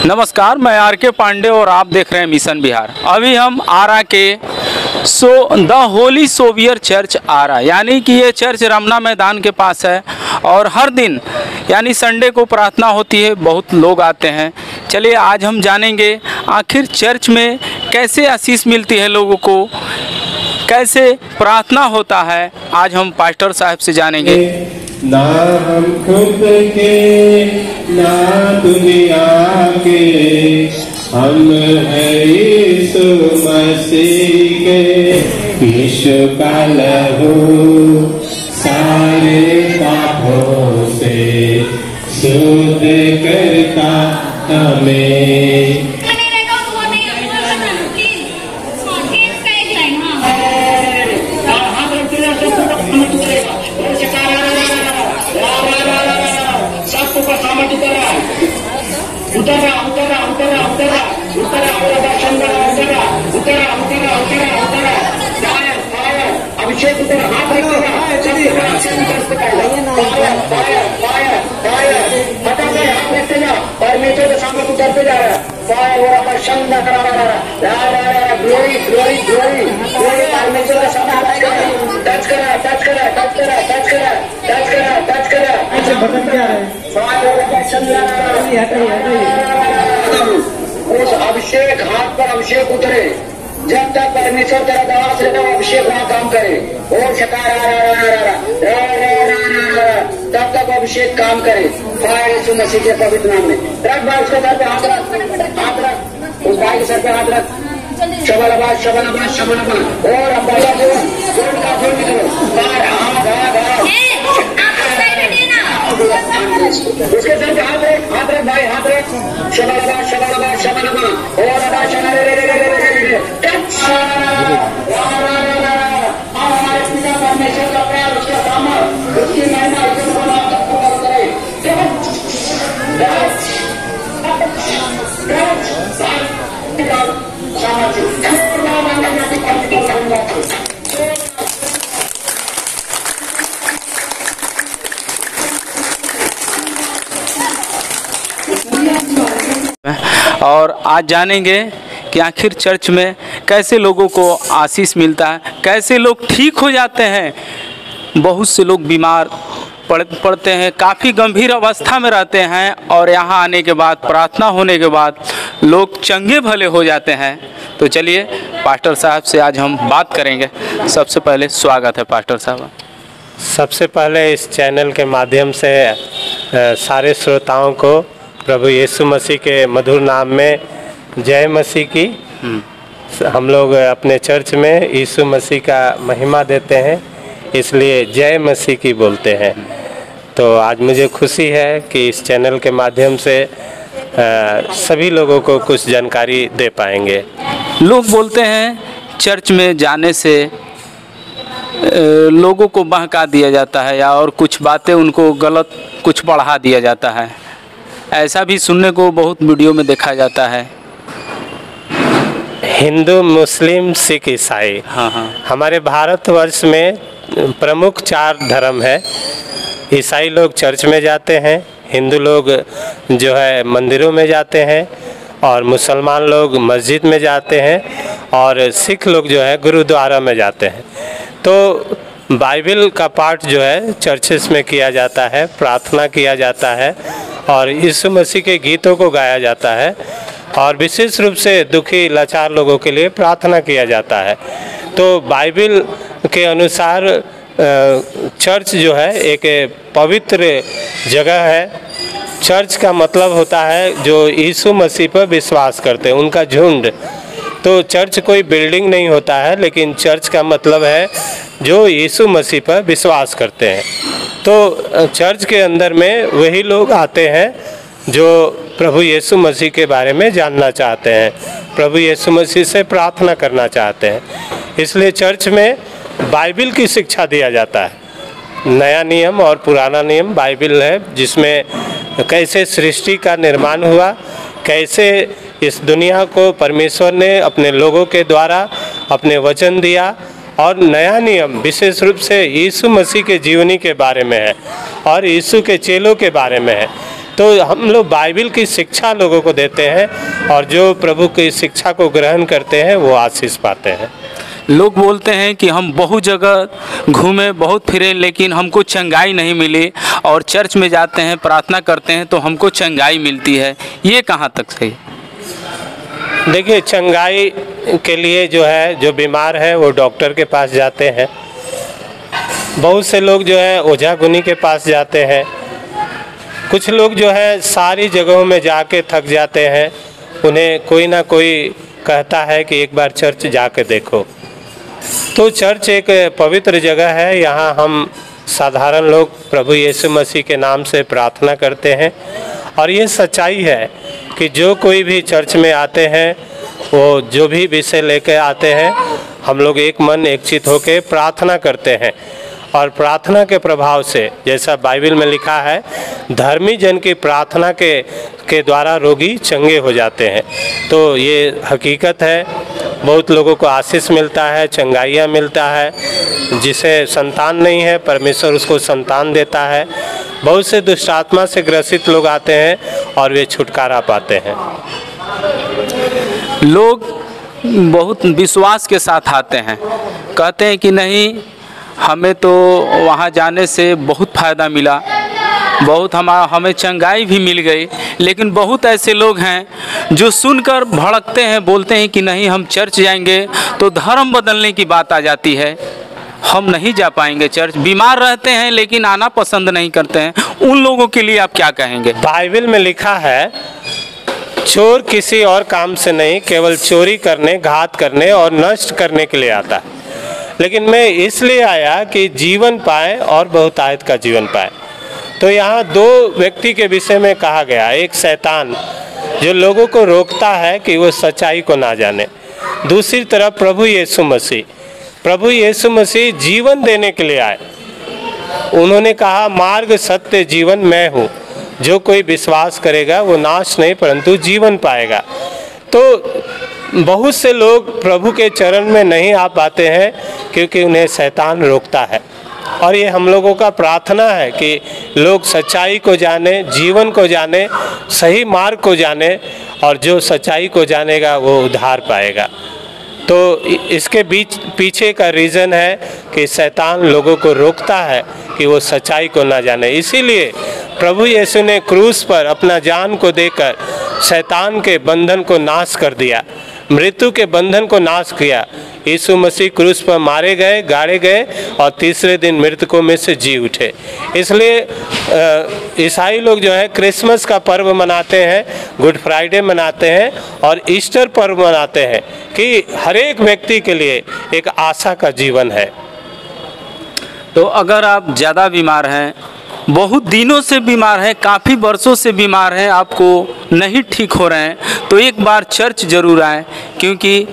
नमस्कार, मैं आर.के. पांडे और आप देख रहे हैं मिशन बिहार। अभी हम आरा के द होली सोवियर चर्च आरा, यानी कि ये चर्च रमना मैदान के पास है और हर दिन यानी संडे को प्रार्थना होती है, बहुत लोग आते हैं। चलिए आज हम जानेंगे आखिर चर्च में कैसे आशीष मिलती है लोगों को, कैसे प्रार्थना होता है। आज हम पास्टर साहब से जानेंगे। ना हम खुद के ना दुनिया के, हम हैं यीशु मसीह के। यीशु का लहू सारे पापों से शुद्ध करता हमें। अभिषेक परमेश्वर के सामने उतरते जा रहा है। शंदा करा रहा, ग्लोरी ग्लोरी ग्लोरी ग्लोरी परमेश्वर के सामने टच करा टच करा टच करा टच करा टच करा टच करा। उस अभिषेक हाथ पर अभिषेक उतरे, जब तक परमेश्वर तेरा दवा से अभिषेक वहां काम करे और तब तक अभिषेक काम करे। यीशु मसीह के पवित्र नाम में रख भाई, उसके सर पे हाथ रख, हाथ रख, उस भाई के सर पे हाथ रख। शबनाबाद शबनाबाद शबनाबाद और अब बाबा जोड़ का जोड़ निकलो उसके सर पे हाथ रख भाई, हाथ रख। शबनाबाद शबनाबाद शबनाबाद और अब परमेश्वर का प्यार, उसका सामर्थ, उसकी महिमा और आज जानेंगे कि आखिर चर्च में कैसे लोगों को आशीष मिलता है, कैसे लोग ठीक हो जाते हैं। बहुत से लोग बीमार पड़ते हैं, काफ़ी गंभीर अवस्था में रहते हैं और यहाँ आने के बाद, प्रार्थना होने के बाद लोग चंगे भले हो जाते हैं। तो चलिए पास्टर साहब से आज हम बात करेंगे। सबसे पहले स्वागत है पास्टर साहब। सबसे पहले इस चैनल के माध्यम से सारे श्रोताओं को प्रभु यीशु मसीह के मधुर नाम में जय मसीह की। हम लोग अपने चर्च में यीशु मसीह का महिमा देते हैं, इसलिए जय मसीह की बोलते हैं। तो आज मुझे खुशी है कि इस चैनल के माध्यम से सभी लोगों को कुछ जानकारी दे पाएंगे। लोग बोलते हैं चर्च में जाने से लोगों को बहका दिया जाता है या और कुछ बातें उनको गलत कुछ पढ़ा दिया जाता है, ऐसा भी सुनने को बहुत वीडियो में देखा जाता है। हिंदू, मुस्लिम, सिख, ईसाई, हाँ, हमारे भारतवर्ष में प्रमुख 4 धर्म है। ईसाई लोग चर्च में जाते हैं, हिंदू लोग जो है मंदिरों में जाते हैं और मुसलमान लोग मस्जिद में जाते हैं और सिख लोग जो है गुरुद्वारा में जाते हैं। तो बाइबल का पाठ जो है चर्चेस में किया जाता है, प्रार्थना किया जाता है और यीशु मसीह के गीतों को गाया जाता है और विशेष रूप से दुखी लाचार लोगों के लिए प्रार्थना किया जाता है। तो बाइबल के अनुसार चर्च जो है एक पवित्र जगह है। चर्च का मतलब होता है जो यीशु मसीह पर विश्वास करते हैं, उनका झुंड। तो चर्च कोई बिल्डिंग नहीं होता है, लेकिन चर्च का मतलब है जो यीशु मसीह पर विश्वास करते हैं। तो चर्च के अंदर में वही लोग आते हैं जो प्रभु यीशु मसीह के बारे में जानना चाहते हैं, प्रभु यीशु मसीह से प्रार्थना करना चाहते हैं। इसलिए चर्च में बाइबल की शिक्षा दिया जाता है। नया नियम और पुराना नियम बाइबल है, जिसमें कैसे सृष्टि का निर्माण हुआ, कैसे इस दुनिया को परमेश्वर ने अपने लोगों के द्वारा अपने वचन दिया, और नया नियम विशेष रूप से यीशु मसीह के जीवनी के बारे में है और यीशु के चेलों के बारे में है। तो हम लोग बाइबल की शिक्षा लोगों को देते हैं और जो प्रभु की शिक्षा को ग्रहण करते हैं वो आशीष पाते हैं। लोग बोलते हैं कि हम बहुत जगह घूमे, बहुत फिरे, लेकिन हमको चंगाई नहीं मिली, और चर्च में जाते हैं, प्रार्थना करते हैं तो हमको चंगाई मिलती है। ये कहाँ तक सही? देखिए, चंगाई के लिए जो बीमार है वो डॉक्टर के पास जाते हैं। बहुत से लोग ओझा गुनी के पास जाते हैं। कुछ लोग सारी जगहों में जाके थक जाते हैं। उन्हें कोई ना कोई कहता है कि एक बार चर्च जाके देखो। तो चर्च एक पवित्र जगह है। यहाँ हम साधारण लोग प्रभु यीशु मसीह के नाम से प्रार्थना करते हैं। और ये सच्चाई है कि जो कोई भी चर्च में आते हैं, वो जो भी विषय लेकर आते हैं, हम लोग एक मन एक चित होकर प्रार्थना करते हैं। और प्रार्थना के प्रभाव से, जैसा बाइबल में लिखा है, धर्मी जन की प्रार्थना के द्वारा रोगी चंगे हो जाते हैं। तो ये हकीकत है। बहुत लोगों को आशीष मिलता है, चंगाइयाँ मिलता है। जिसे संतान नहीं है, परमेश्वर उसको संतान देता है। बहुत से दुष्ट आत्मा से ग्रसित लोग आते हैं और वे छुटकारा पाते हैं। लोग बहुत विश्वास के साथ आते हैं, कहते हैं कि नहीं, हमें तो वहाँ जाने से बहुत फ़ायदा मिला, बहुत हमें चंगाई भी मिल गई। लेकिन बहुत ऐसे लोग हैं जो सुनकर भड़कते हैं, बोलते हैं कि नहीं, हम चर्च जाएंगे तो धर्म बदलने की बात आ जाती है, हम नहीं जा पाएंगे चर्च। बीमार रहते हैं लेकिन आना पसंद नहीं करते हैं। उन लोगों के लिए आप क्या कहेंगे? बाइबल में लिखा है, चोर किसी और काम से नहीं, केवल चोरी करने, घात करने और नष्ट करने के लिए आता है। लेकिन मैं इसलिए आया कि जीवन पाए और बहुतायत का जीवन पाए। तो यहाँ दो व्यक्ति के विषय में कहा गया। एक शैतान जो लोगों को रोकता है कि वो सच्चाई को ना जाने। दूसरी तरफ प्रभु यीशु मसीह जीवन देने के लिए आए। उन्होंने कहा, मार्ग सत्य जीवन मैं हूँ, जो कोई विश्वास करेगा वो नाश नहीं परंतु जीवन पाएगा। तो बहुत से लोग प्रभु के चरण में नहीं आ पाते हैं क्योंकि उन्हें शैतान रोकता है। और ये हम लोगों का प्रार्थना है कि लोग सच्चाई को जाने, जीवन को जाने, सही मार्ग को जाने, और जो सच्चाई को जानेगा वो उद्धार पाएगा। तो इसके पीछे का रीज़न है कि शैतान लोगों को रोकता है कि वो सच्चाई को ना जाने। इसीलिए प्रभु यीशु ने क्रूस पर अपना जान को देकर शैतान के बंधन को नाश कर दिया, मृत्यु के बंधन को नाश किया। यीशु मसीह क्रूस पर मारे गए, गाड़े गए और तीसरे दिन मृतकों में से जी उठे। इसलिए ईसाई लोग क्रिसमस का पर्व मनाते हैं, गुड फ्राइडे मनाते हैं और ईस्टर पर्व मनाते हैं कि हर एक व्यक्ति के लिए एक आशा का जीवन है। तो अगर आप ज़्यादा बीमार हैं, बहुत दिनों से बीमार हैं, काफ़ी वर्षों से बीमार हैं, आपको नहीं ठीक हो रहे हैं, तो एक बार चर्च ज़रूर आएँ, क्योंकि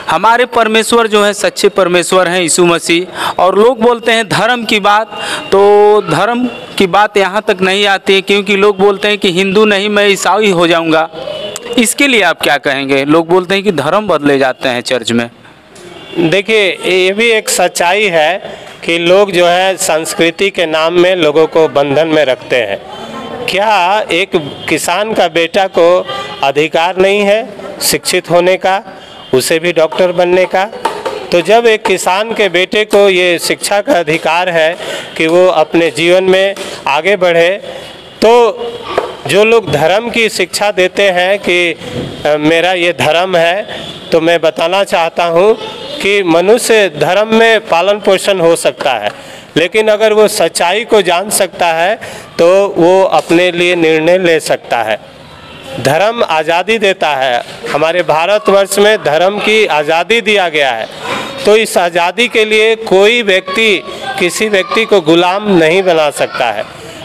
हमारे परमेश्वर सच्चे परमेश्वर हैं, यीशु मसीह। और लोग बोलते हैं धर्म की बात, तो धर्म की बात यहाँ तक नहीं आती है, क्योंकि लोग बोलते हैं कि हिंदू नहीं, मैं ईसाई हो जाऊँगा। इसके लिए आप क्या कहेंगे? लोग बोलते हैं कि धर्म बदले जाते हैं चर्च में। देखिए, ये भी एक सच्चाई है कि लोग संस्कृति के नाम में लोगों को बंधन में रखते हैं। क्या एक किसान का बेटा को अधिकार नहीं है शिक्षित होने का, उसे भी डॉक्टर बनने का? तो जब एक किसान के बेटे को ये शिक्षा का अधिकार है कि वो अपने जीवन में आगे बढ़े, तो जो लोग धर्म की शिक्षा देते हैं कि मेरा ये धर्म है, तो मैं बताना चाहता हूँ कि मनुष्य धर्म में पालन पोषण हो सकता है, लेकिन अगर वो सच्चाई को जान सकता है तो वो अपने लिए निर्णय ले सकता है। धर्म आज़ादी देता है। हमारे भारतवर्ष में धर्म की आज़ादी दिया गया है। तो इस आज़ादी के लिए कोई व्यक्ति किसी व्यक्ति को गुलाम नहीं बना सकता है।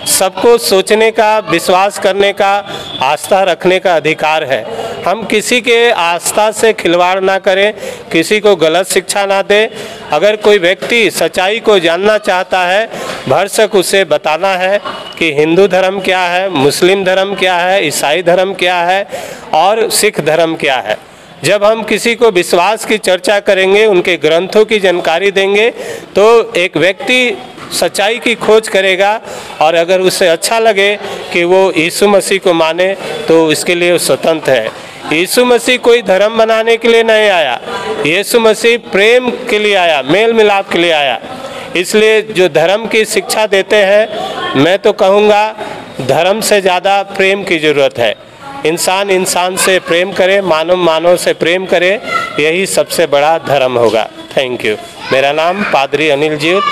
सबको सोचने का, विश्वास करने का, आस्था रखने का अधिकार है। हम किसी के आस्था से खिलवाड़ ना करें, किसी को गलत शिक्षा ना दें। अगर कोई व्यक्ति सच्चाई को जानना चाहता है, भरसक उसे बताना है कि हिंदू धर्म क्या है, मुस्लिम धर्म क्या है, ईसाई धर्म क्या है और सिख धर्म क्या है। जब हम किसी को विश्वास की चर्चा करेंगे, उनके ग्रंथों की जानकारी देंगे, तो एक व्यक्ति सच्चाई की खोज करेगा और अगर उसे अच्छा लगे कि वो यीशु मसीह को माने तो इसके लिए वो स्वतंत्र है। यीशु मसीह कोई धर्म बनाने के लिए नहीं आया, यीशु मसीह प्रेम के लिए आया, मेल मिलाप के लिए आया। इसलिए जो धर्म की शिक्षा देते हैं, मैं तो कहूँगा धर्म से ज़्यादा प्रेम की ज़रूरत है। इंसान इंसान से प्रेम करे, मानव मानव से प्रेम करे, यही सबसे बड़ा धर्म होगा। Thank you. मेरा नाम पादरी अनिल जीत,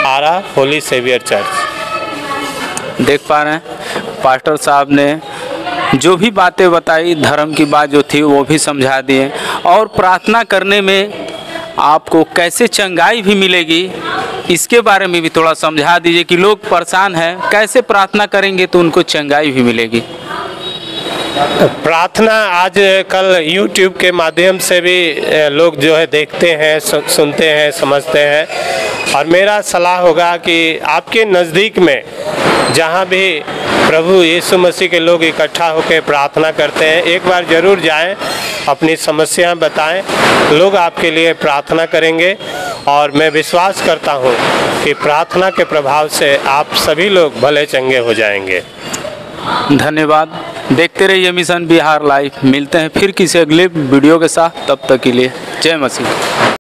आरा होली सेवियर चर्च। देख पा रहे हैं पास्टर साहब ने जो भी बातें बताई, धर्म की बात जो थी वो भी समझा दिए, और प्रार्थना करने में आपको कैसे चंगाई भी मिलेगी इसके बारे में भी थोड़ा समझा दीजिए कि लोग परेशान हैं, कैसे प्रार्थना करेंगे तो उनको चंगाई भी मिलेगी। प्रार्थना आज कल YouTube के माध्यम से भी लोग जो है देखते हैं, सुनते हैं, समझते हैं। और मेरा सलाह होगा कि आपके नज़दीक में जहाँ भी प्रभु यीशु मसीह के लोग इकट्ठा होकर प्रार्थना करते हैं, एक बार ज़रूर जाएं, अपनी समस्या बताएं, लोग आपके लिए प्रार्थना करेंगे। और मैं विश्वास करता हूँ कि प्रार्थना के प्रभाव से आप सभी लोग भले चंगे हो जाएंगे। धन्यवाद। देखते रहिए मिशन बिहार लाइव। मिलते हैं फिर किसी अगले वीडियो के साथ, तब तक के लिए जय मसीह।